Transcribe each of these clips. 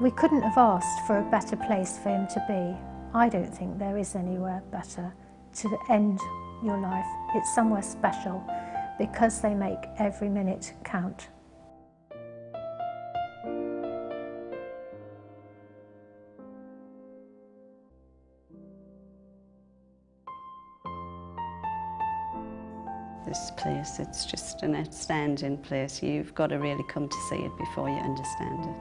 We couldn't have asked for a better place for him to be. I don't think there is anywhere better to end your life. It's somewhere special because they make every minute count. This place, it's just an outstanding place. You've got to really come to see it before you understand it.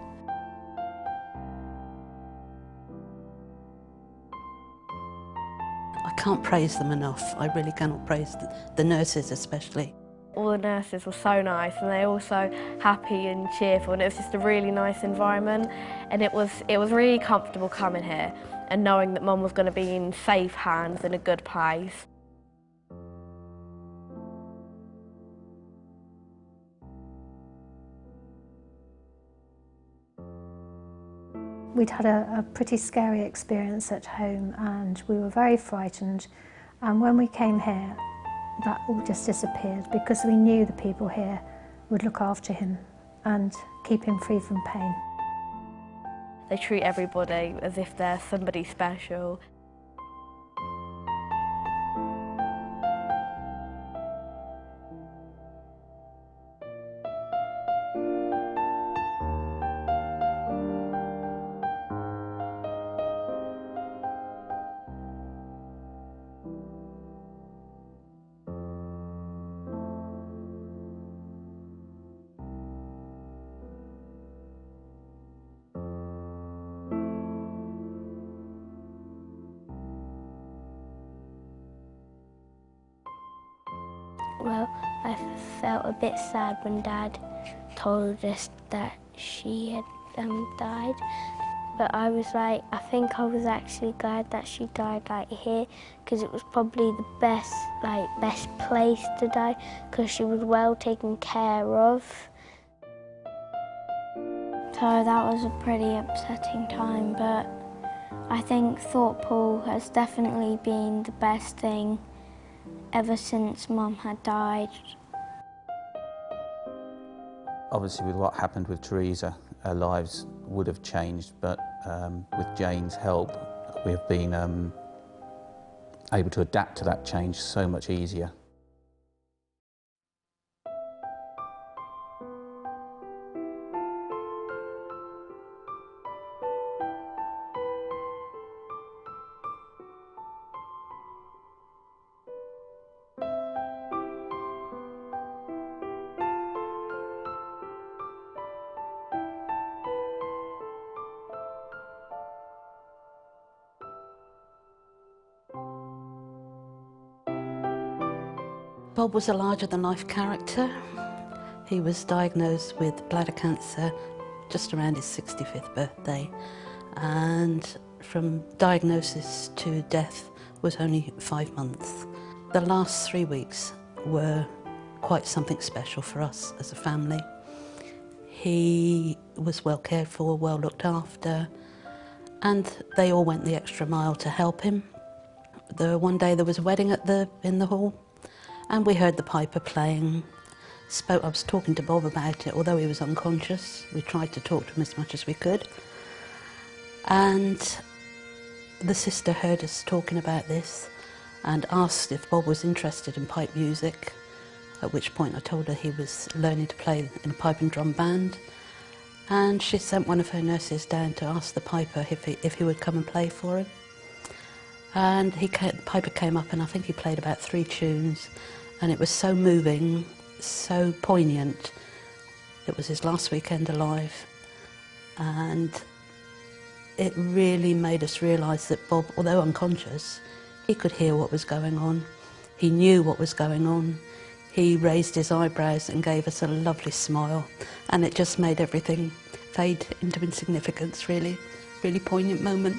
I can't praise them enough. I really cannot praise the nurses especially. All the nurses were so nice and they were all so happy and cheerful, and it was just a really nice environment, and it was really comfortable coming here and knowing that Mum was going to be in safe hands in a good place. We'd had a pretty scary experience at home and we were very frightened, and when we came here that all just disappeared because we knew the people here would look after him and keep him free from pain. They treat everybody as if they're somebody special. Well, I felt a bit sad when Dad told us that she had died, but I was like, I think I was actually glad that she died like here, because it was probably the best place to die, because she was well taken care of. So that was a pretty upsetting time, but I think Thorpe Hall has definitely been the best thing ever since Mum had died. Obviously with what happened with Teresa, our lives would have changed, but with Jane's help we have been able to adapt to that change so much easier. Bob was a larger-than-life character. He was diagnosed with bladder cancer just around his 65th birthday, and from diagnosis to death was only 5 months. The last 3 weeks were quite something special for us as a family. He was well cared for, well looked after, and they all went the extra mile to help him. One day there was a wedding in the hall, and we heard the piper playing. I was talking to Bob about it, although he was unconscious. We tried to talk to him as much as we could. And the sister heard us talking about this and asked if Bob was interested in pipe music, at which point I told her he was learning to play in a pipe and drum band. And she sent one of her nurses down to ask the piper if he would come and play for him. And the piper came up and I think he played about 3 tunes, and it was so moving, so poignant. It was his last weekend alive, and it really made us realise that Bob, although unconscious, he could hear what was going on. He knew what was going on. He raised his eyebrows and gave us a lovely smile, and it just made everything fade into insignificance, really poignant moment.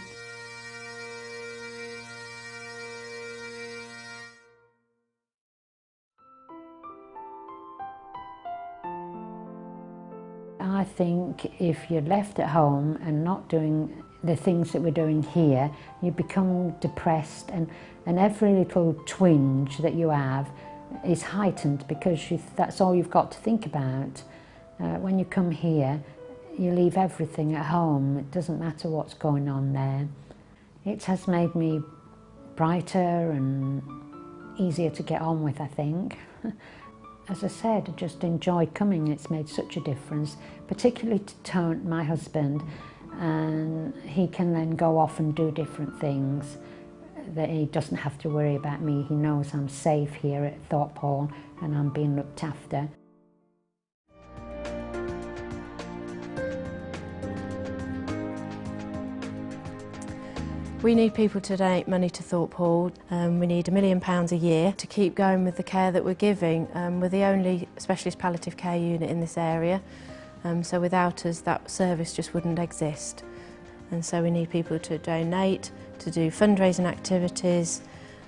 I think if you're left at home and not doing the things that we're doing here, you become depressed, and every little twinge that you have is heightened because that's all you've got to think about. When you come here, You leave everything at home, it doesn't matter what's going on there. It has made me brighter and easier to get on with, I think. As I said, I just enjoy coming. It's made such a difference, particularly to Tone, my husband, and he can then go off and do different things that he doesn't have to worry about me. He knows I'm safe here at Thorpe Hall and I'm being looked after. We need people to donate money to Thorpe Hall. We need £1 million a year to keep going with the care that we're giving. We're the only specialist palliative care unit in this area, so without us that service just wouldn't exist. And so we need people to donate, to do fundraising activities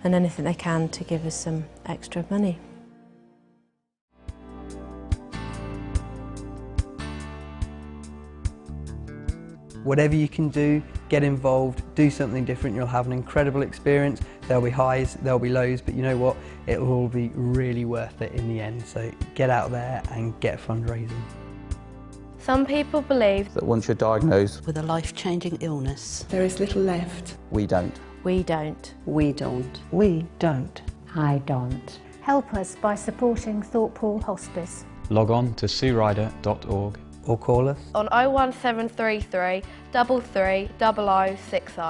and anything they can to give us some extra money. Whatever you can do, get involved, do something different, you'll have an incredible experience. There'll be highs, there'll be lows, but you know what? It'll all be really worth it in the end. So get out there and get fundraising. Some people believe That once you're diagnosed, With a life-changing illness. There is little left. we don't. we don't. We don't. We don't. I don't. Help us by supporting Thorpe Hall Hospice. Log on to sueryder.org. Or call us. On 01733 33 0060.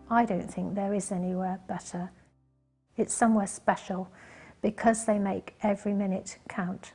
I don't think there is anywhere better. It's somewhere special because they make every minute count.